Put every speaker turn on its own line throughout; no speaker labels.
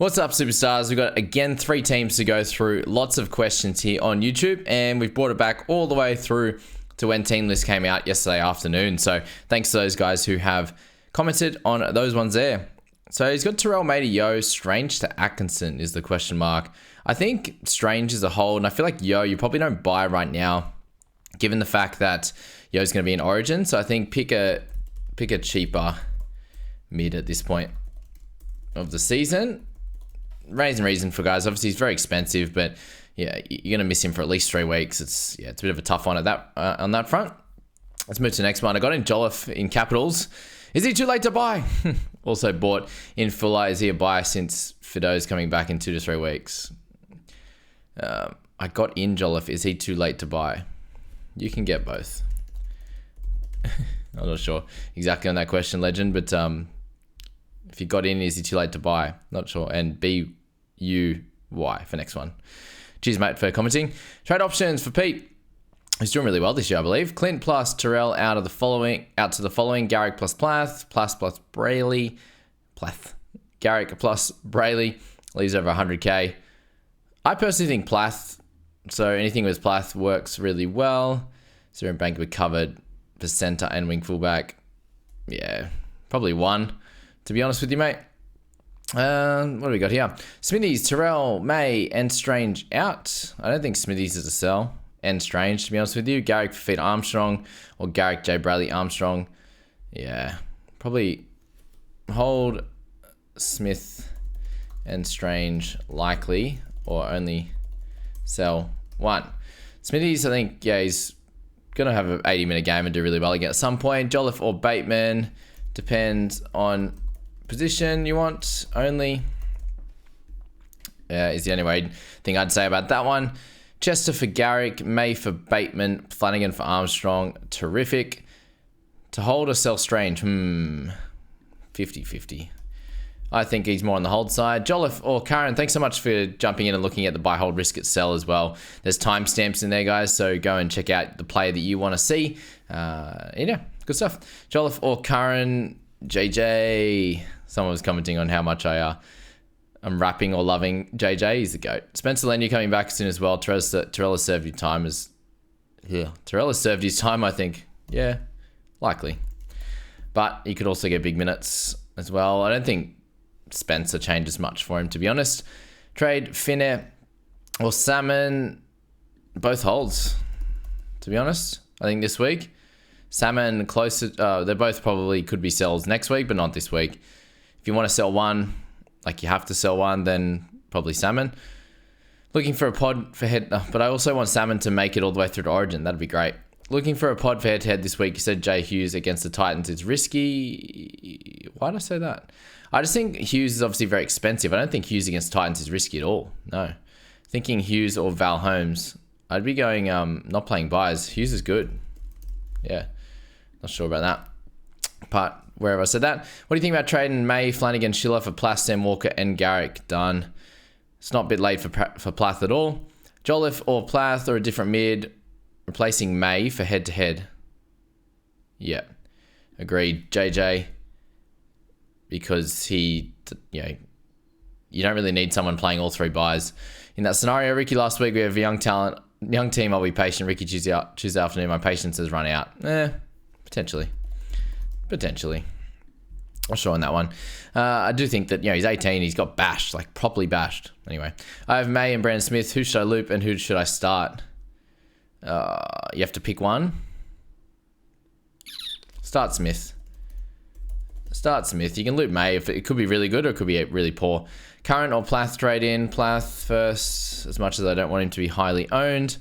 What's up, superstars? We've got, again, 3 teams to go through. Lots of questions here on YouTube, and we've brought it back all the way through to when team list came out yesterday afternoon. So thanks to those guys who have commented on those ones there. So he's got Terrell, Matey, Yo, Strange to Atkinson is the question mark. I think Strange is a hold, and I feel like Yo, you probably don't buy right now, given the fact that Yo's going to be in Origin. So I think pick a cheaper mid at this point of the season. Reason for guys, obviously he's very expensive, but yeah, you're gonna miss him for at least 3 weeks. It's a bit of a tough one at that on that front. Let's move to the next one. I got in Jolliffe in capitals. Is he too late to buy? Also bought in Fuller. Is he a buy since Fido's coming back in 2 to 3 weeks? I got in Jolliffe. Is he too late to buy? You can get both. I'm not sure exactly on that question, Legend, but if you got in, is he too late to buy? Not sure. And B-U-Y for next one. Cheers, mate, for commenting. Trade options for Pete. He's doing really well this year, I believe. Clint plus Terrell out to the following. Garrick plus Plath. Plath plus Brayley. Plath. Garrick plus Brayley. Leaves over 100k. I personally think Plath. So anything with Plath works really well. Zero Bank we covered for center and wing fullback. Yeah, probably 1. To be honest with you, mate. What do we got here? Smithies, Terrell, May, and Strange out. I don't think Smithies is a sell. And Strange, to be honest with you. Garrick for Feet Armstrong or Garrick J. Bradley Armstrong. Yeah, probably hold Smith and Strange likely, or only sell 1. Smithies, I think, yeah, he's going to have an 80-minute game and do really well again at some point. Jolliffe or Bateman. Depends on position you want only. Is the only thing I'd say about that one. Chester for Garrick, May for Bateman, Flanagan for Armstrong. Terrific. To hold or sell Strange? 50-50. I think he's more on the hold side. Jolliffe or Karen, thanks so much for jumping in and looking at the buy, hold, risk at sell as well. There's timestamps in there, guys, so go and check out the player that you want to see. Yeah, good stuff. Jolliffe or Karen, JJ. Someone was commenting on how much I'm rapping or loving JJ. He's the GOAT. Spencer Leniu coming back soon as well. Terrell has served his time Terrell has served his time, I think. Yeah, likely. But he could also get big minutes as well. I don't think Spencer changes much for him, to be honest. Trade Finne or Salmon. Both holds, to be honest. I think this week. Salmon closer. They both probably could be sells next week, but not this week. If you want to sell one, like you have to sell one, then probably Salmon. Looking for a pod for head, but I also want Salmon to make it all the way through to Origin. That'd be great. Looking for a pod for head-to-head this week. You said Jay Hughes against the Titans is risky. Why did I say that? I just think Hughes is obviously very expensive. I don't think Hughes against Titans is risky at all. No. Thinking Hughes or Val Holmes. I'd be going not playing buys. Hughes is good. Yeah. Not sure about that. But wherever I said that. What do you think about trading May, Flanagan, Schiller for Plath, Sam Walker, and Garrick? Done. It's not a bit late for Plath at all. Jolliffe or Plath or a different mid. Replacing May for head-to-head. Yeah. Agreed. JJ. Because you don't really need someone playing all 3 buys. In that scenario, Ricky, last week we have a young team. I'll be patient. Ricky, Tuesday afternoon, my patience has run out. Potentially. Not sure on that one. I do think that, he's 18. He's got bashed, like properly bashed. Anyway, I have May and Brandon Smith. Who should I loop and who should I start? You have to pick one. Start Smith. You can loop May. If it could be really good or it could be really poor. Current or Plath trade in. Plath first, as much as I don't want him to be highly owned.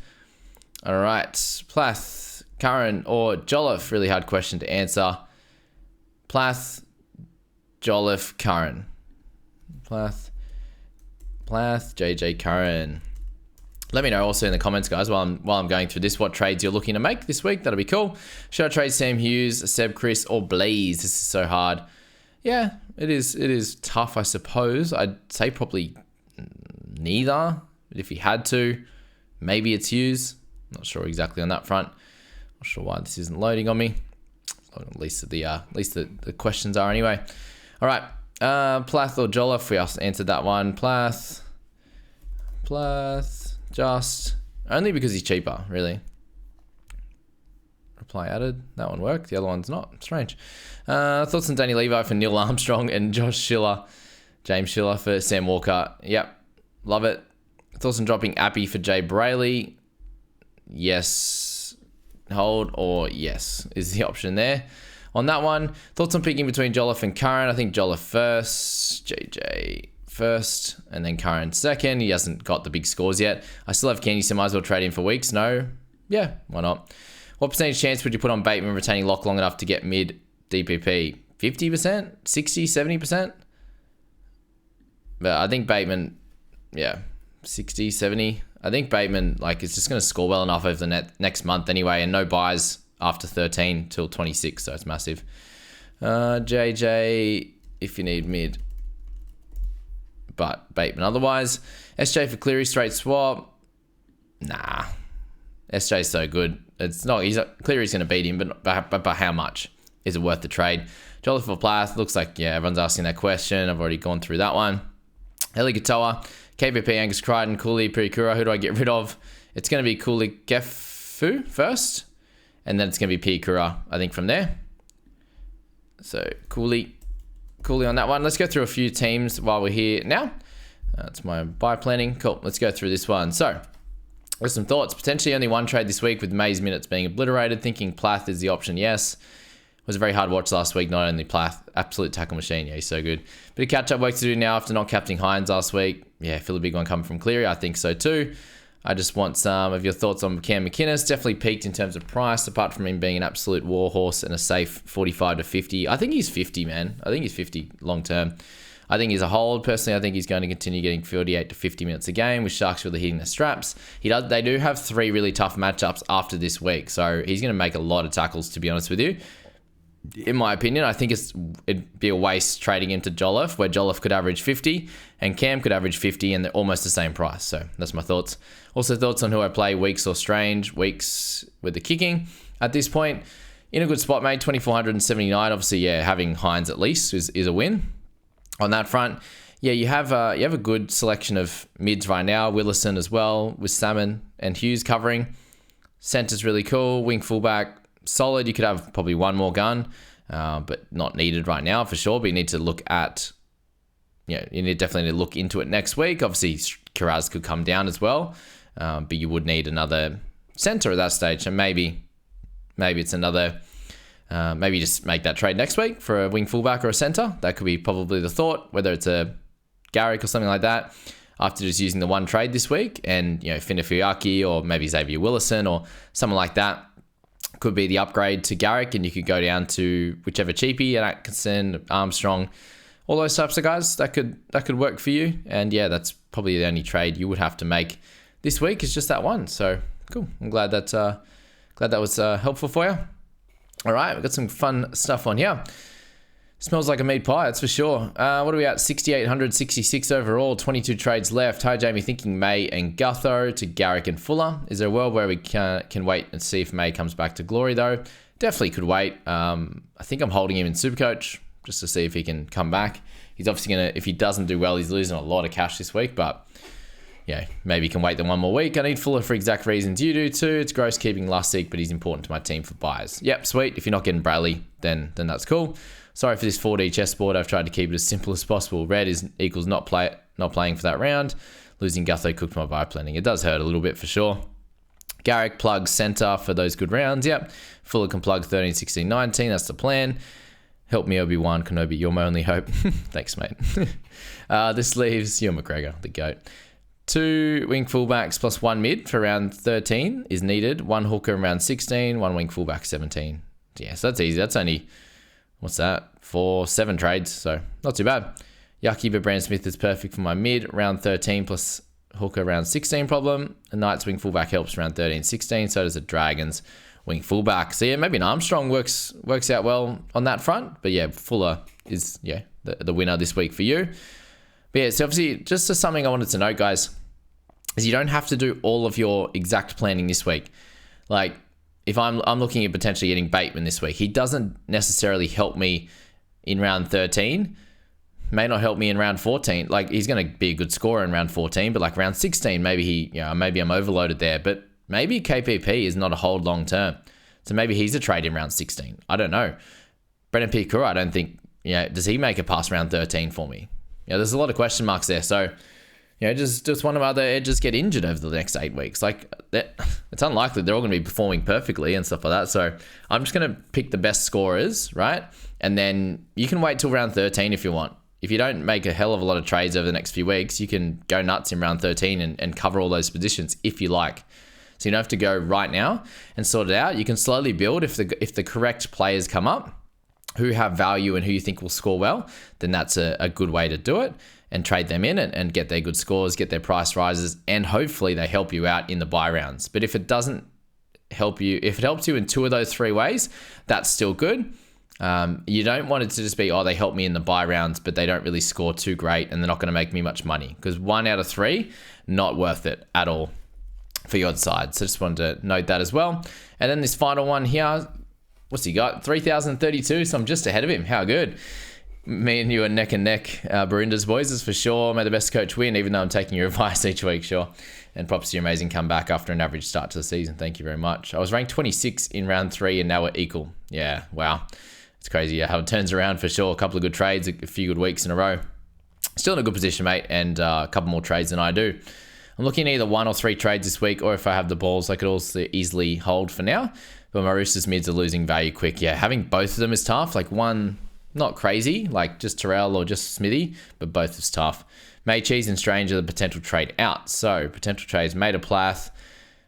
All right. Plath, Current or Jolliffe. Really hard question to answer. Plath, Jolliffe, Curran. Plath, JJ, Curran. Let me know also in the comments, guys, while I'm going through this, what trades you're looking to make this week. That'll be cool. Should I trade Sam Hughes, Seb, Chris, or Blaze? This is so hard. Yeah, it is tough, I suppose. I'd say probably neither. But if you had to, maybe it's Hughes. Not sure exactly on that front. Not sure why this isn't loading on me. At least the questions are anyway. All right. Plath or Jolliffe? We answered that one. Plath, just only because he's cheaper, really. Reply added. That one worked. The other one's not. Strange. Thoughts on Danny Levi for Neil Armstrong and James Schiller for Sam Walker. Yep, love it. Thoughts on dropping Appy for Jay Brayley? Yes. Hold or yes is the option there. On that one, thoughts on picking between Jolliffe and Curran? I think Jolliffe first, JJ first, and then Curran second. He hasn't got the big scores yet. I still have Kenny, so might as well trade him for weeks. No? Yeah, why not? What percentage chance would you put on Bateman retaining lock long enough to get mid DPP? 50%? 60? 70%? But I think Bateman, yeah, 60, 70. I think Bateman is just going to score well enough over the next month anyway, and no buys after 13 till 26, so it's massive. JJ, if you need mid, but Bateman otherwise. SJ for Cleary straight swap. Nah, SJ's so good. It's not. Cleary's going to beat him, but by how much? Is it worth the trade? Jolliffe for Plath. Looks like, yeah, everyone's asking that question. I've already gone through that one. Eli Katoa, KBP, Angus Crichton, Cooley, Pirikura. Who do I get rid of? It's going to be Cooley Gefu first, and then it's going to be Pirikura, I think, from there. So Cooley on that one. Let's go through a few teams while we're here now. That's my buy planning. Cool. Let's go through this one. So, there's some thoughts. Potentially only one trade this week with May's minutes being obliterated. Thinking Plath is the option. Yes. It was a very hard watch last week. Not only Plath, absolute tackle machine. Yeah, he's so good. Bit of catch-up work to do now after not captaining Hines last week. Yeah, feel a big one coming from Cleary. I think so too. I just want some of your thoughts on Cam McInnes. Definitely peaked in terms of price, apart from him being an absolute warhorse and a safe 45 to 50. I think he's 50, man. I think he's 50 long term. I think he's a hold. Personally, I think he's going to continue getting 48 to 50 minutes a game with Sharks really hitting the straps. They do have 3 really tough matchups after this week, so he's going to make a lot of tackles, to be honest with you. In my opinion, I think it'd be a waste trading him to Jolliffe, where Jolliffe could average 50 and Cam could average 50, and they're almost the same price. So that's my thoughts. Also thoughts on who I play, Weeks or Strange. Weeks with the kicking. At this point, in a good spot, mate, 2,479. Obviously, yeah, having Hines at least is a win. On that front, yeah, you have a good selection of mids right now. Willison as well, with Salmon and Hughes covering. Center's really cool. Wing fullback, solid. You could have probably one more gun, but not needed right now for sure. But you need to look at, definitely need to look into it next week. Obviously, Kiraz could come down as well, but you would need another center at that stage. And maybe it's another. Maybe just make that trade next week for a wing fullback or a center. That could be probably the thought, whether it's a Garrick or something like that, after just using the one trade this week. And, Finafuyaki or maybe Xavier Willison or someone like that could be the upgrade to Garrick, and you could go down to whichever cheapie, and Atkinson, Armstrong, all those types of guys. That could work for you. And yeah, that's probably the only trade you would have to make this week is just that one. So cool. I'm glad that was helpful for you. All right, we've got some fun stuff on here. Smells like a meat pie, that's for sure. What are we at? 6,866 overall, 22 trades left. Hi, Jamie. Thinking May and Gutho to Garrick and Fuller. Is there a world where we can wait and see if May comes back to glory, though? Definitely could wait. I think I'm holding him in Supercoach just to see if he can come back. He's obviously going to, if he doesn't do well, he's losing a lot of cash this week, but yeah, maybe he can wait one more week. I need Fuller for exact reasons you do too. It's gross keeping Lussick, but he's important to my team for buys. Yep, sweet. If you're not getting Bradley, then that's cool. Sorry for this 4D chessboard. I've tried to keep it as simple as possible. Red equals not playing for that round. Losing Gutho cooked my buy planning. It does hurt a little bit for sure. Garrick plugs center for those good rounds. Yep. Fuller can plug 13, 16, 19. That's the plan. Help me, Obi-Wan Kenobi. You're my only hope. Thanks, mate. This leaves Ewan McGregor, the GOAT. 2 wing fullbacks plus 1 mid for round 13 is needed. 1 hooker in round 16, 1 wing fullback 17. Yeah, so that's easy. That's only, 7 trades, so not too bad. Yucky, but Brandon Smith is perfect for my mid. Round 13 plus hooker round 16 problem. A Knights wing fullback helps round 13, 16. So does a Dragons wing fullback. So yeah, maybe an Armstrong works out well on that front. But yeah, Fuller is the winner this week for you. But yeah, so obviously just something I wanted to note, guys, is you don't have to do all of your exact planning this week. Like, if I'm looking at potentially getting Bateman this week, he doesn't necessarily help me in round 13. may not help me in round 14. Like, he's going to be a good scorer in round 14, but like round 16, maybe maybe I'm overloaded there. But maybe KPP is not a hold long term. So maybe he's a trade in round 16. I don't know. Brendan Pikura, I don't think, does he make it past round 13 for me? There's a lot of question marks there. So, just one of other edges get injured over the next 8 weeks. Like, it's unlikely they're all going to be performing perfectly and stuff like that. So I'm just going to pick the best scorers, right? And then you can wait till round 13 if you want. If you don't make a hell of a lot of trades over the next few weeks, you can go nuts in round 13 and cover all those positions if you like. So you don't have to go right now and sort it out. You can slowly build. If the correct players come up who have value and who you think will score well, then that's a good way to do it, and trade them in and get their good scores, get their price rises, and hopefully they help you out in the buy rounds. But if it doesn't help you, if it helps you in 2 of those 3 ways, that's still good. You don't want it to just be, they help me in the buy rounds, but they don't really score too great and they're not going to make me much money, because 1 out of 3, not worth it at all for your side. So just wanted to note that as well. And then this final one here, what's he got? 3,032. So I'm just ahead of him. How good. Me and you are neck and neck, Barindas boys, is for sure. May the best coach win, even though I'm taking your advice each week, sure. And props to your amazing comeback after an average start to the season. Thank you very much. I was ranked 26 in round 3 and now we're equal. Yeah, wow. It's crazy how it turns around for sure. A couple of good trades, a few good weeks in a row. Still in a good position, mate, and a couple more trades than I do. I'm looking at either 1 or 3 trades this week, or if I have the balls, I could also easily hold for now. But my Roosters mids are losing value quick. Yeah, having both of them is tough. Like, one, not crazy, like just Terrell or just Smithy, but both is tough. May, Cheese, and Strange are the potential trade out. So, potential trades: May to Plath,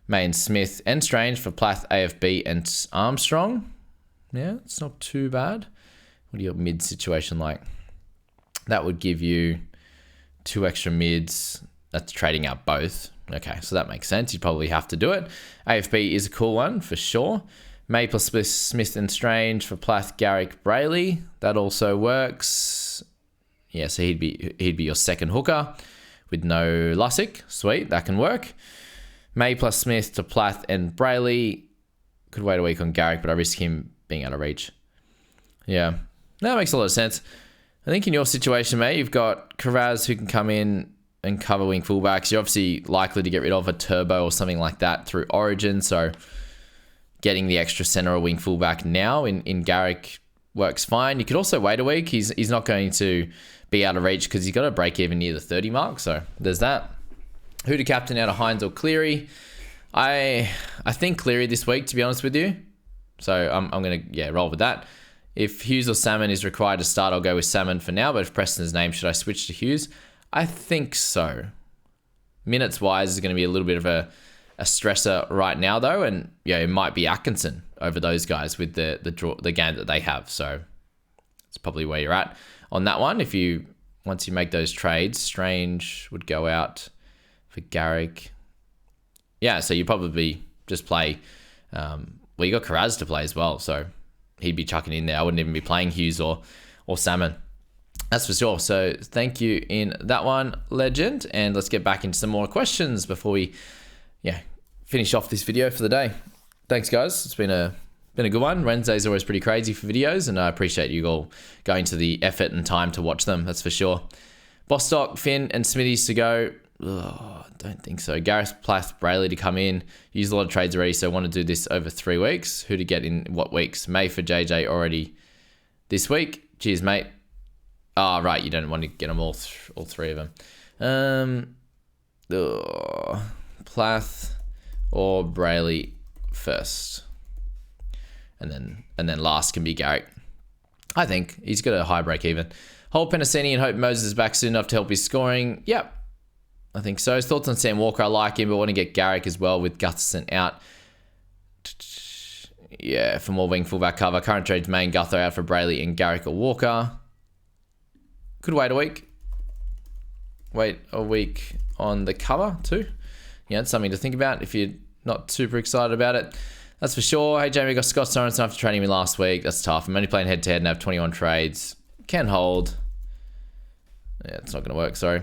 May and Smith, and Strange for Plath, AFB, and Armstrong. Yeah, it's not too bad. What are your mid situation like? That would give you 2 extra mids. That's trading out both. Okay, so that makes sense. You'd probably have to do it. AFB is a cool one for sure. May plus Smith and Strange for Plath, Garrick, Brayley. That also works. Yeah, so he'd be your second hooker with no Lussick. Sweet, that can work. May plus Smith to Plath and Brayley. Could wait a week on Garrick, but I risk him being out of reach. Yeah, that makes a lot of sense. I think in your situation, mate, you've got Karaz who can come in and cover wing fullbacks. You're obviously likely to get rid of a Turbo or something like that through Origin, so getting the extra center or wing fullback now in Garrick works fine. You could also wait a week. He's not going to be out of reach because he's got to break even near the 30 mark, so there's that. Who to captain out of Hines or Cleary? I think Cleary this week, to be honest with you. So I'm going to roll with that. If Hughes or Salmon is required to start, I'll go with Salmon for now. But if Preston's name, should I switch to Hughes? I think so. Minutes-wise is going to be a little bit of a stressor right now, though. And it might be Atkinson over those guys with the game that they have. So it's probably where you're at on that one. Once you make those trades, Strange would go out for Garrick. Yeah, so you probably just play... you got Karaz to play as well, so he'd be chucking in there. I wouldn't even be playing Hughes or Salmon. That's for sure. So thank you in that one, legend. And let's get back into some more questions before we finish off this video for the day. Thanks, guys. It's been a good one. Wednesday's always pretty crazy for videos, and I appreciate you all going to the effort and time to watch them. That's for sure. Bostock, Finn, and Smithies to go. Don't think so. Gareth, Plath, Brayley to come in. Used a lot of trades already, so I want to do this over 3 weeks. Who to get in what weeks? May for JJ already this week. Cheers, mate. Right. You don't want to get them all 3 of them. Plath or Brayley first. And then last can be Garrick. I think he's got a high break even. Hold Penasini and hope Moses is back soon enough to help his scoring. Yep. I think so. Thoughts on Sam Walker? I like him, but want to get Garrick as well with Gutherson out. Yeah, for more wing fullback cover. Current trades, May and Gutho out for Brayley and Garrick or Walker. Could wait a week. Wait a week on the cover too. Yeah, it's something to think about if you're not super excited about it. That's for sure. Hey, Jamie, got Scott Sorensen after trading me last week. That's tough. I'm only playing head-to-head and have 21 trades. Can hold. Yeah, it's not going to work, sorry.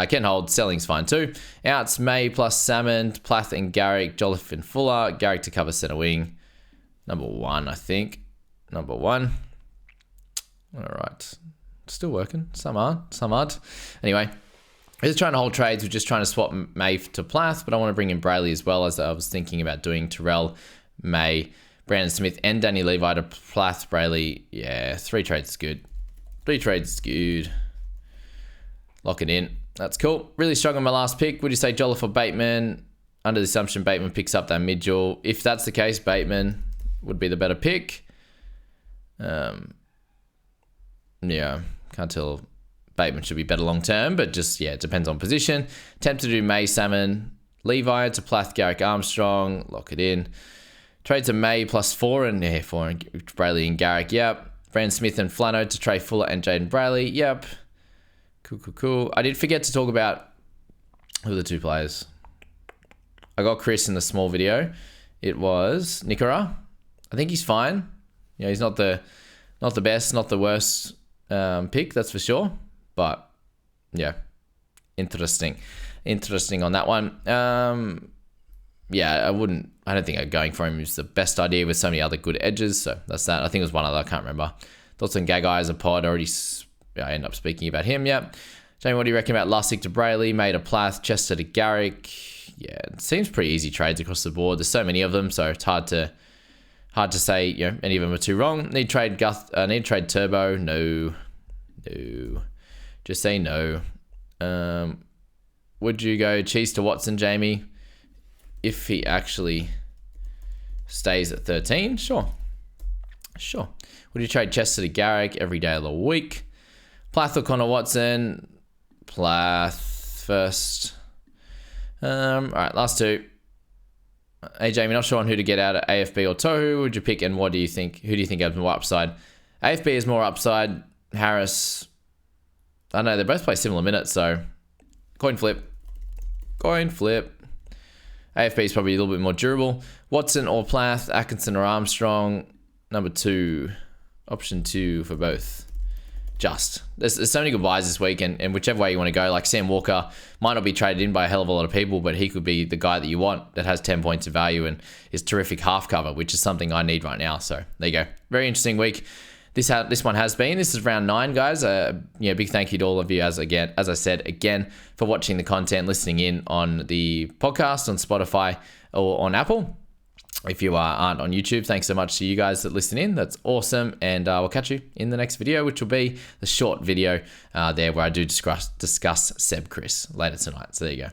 Can hold. Selling's fine too. Outs, May plus Salmon, Plath and Garrick, Jolliffe and Fuller. Garrick to cover centre wing. Number 1, I think. Number 1. All right. Still working. Some aren't. Some aren't. Anyway, we're just trying to hold trades. We're just trying to swap May to Plath, but I want to bring in Brayley as well, as I was thinking about doing Terrell, May, Brandon Smith, and Danny Levi to Plath, Brayley. Yeah, 3 trades is good. 3 trades is good. Lock it in. That's cool. Really strong on my last pick. Would you say Jolliffe or Bateman? Under the assumption Bateman picks up that mid-jaw. If that's the case, Bateman would be the better pick. Yeah, can't tell. Bateman should be better long term, but just, yeah, it depends on position. Tempted to do May, Salmon, Levi to Plath, Garrick, Armstrong. Lock it in. Trade to May +4 and 4 and Brayley and Garrick. Yep. Brandon Smith and Flano to Trey Fuller and Jaden Brayley. Yep. Cool. I did forget to talk about who are the 2 players. I got Chris in the small video. It was Nikora. I think he's fine. You know, he's not the best, not the worst pick, that's for sure. But yeah, interesting on that one. Yeah, I don't think going for him is the best idea with so many other good edges. So that's that. I think it was one other, I can't remember. Thoughts on Gagai as a pod. I end up speaking about him. Yeah. Jamie, what do you reckon about Lussick to Brayley, May to Plath, Chester to Garrick? Yeah, it seems pretty easy trades across the board. There's so many of them, so it's hard to say, you know, any of them are too wrong. Need trade Turbo? No. Just say no. Would you go Cheese to Watson, Jamie, if he actually stays at 13? Sure. Would you trade Chester to Garrick every day of the week? Plath or Connor Watson? Plath first. All right, last 2. Hey, Jamie, not sure on who to get out of AFB or Tohu. Would you pick, and what do you think? Who do you think has more upside? AFB is more upside. Harris, I don't know, they both play similar minutes, so coin flip. AFB is probably a little bit more durable. Watson or Plath, Atkinson or Armstrong. Number 2, option 2 for both. There's so many good buys this week, and whichever way you want to go, like Sam Walker might not be traded in by a hell of a lot of people, but he could be the guy that you want that has 10 points of value and is terrific half cover, which is something I need right now. So there you go. Very interesting week. This one has been. This is round 9, guys. Big thank you to all of you, as I said again, for watching the content, listening in on the podcast on Spotify or on Apple. If you aren't on YouTube, thanks so much to you guys that listen in. That's awesome. And we'll catch you in the next video, which will be the short video there where I do discuss Seb Chris later tonight. So there you go.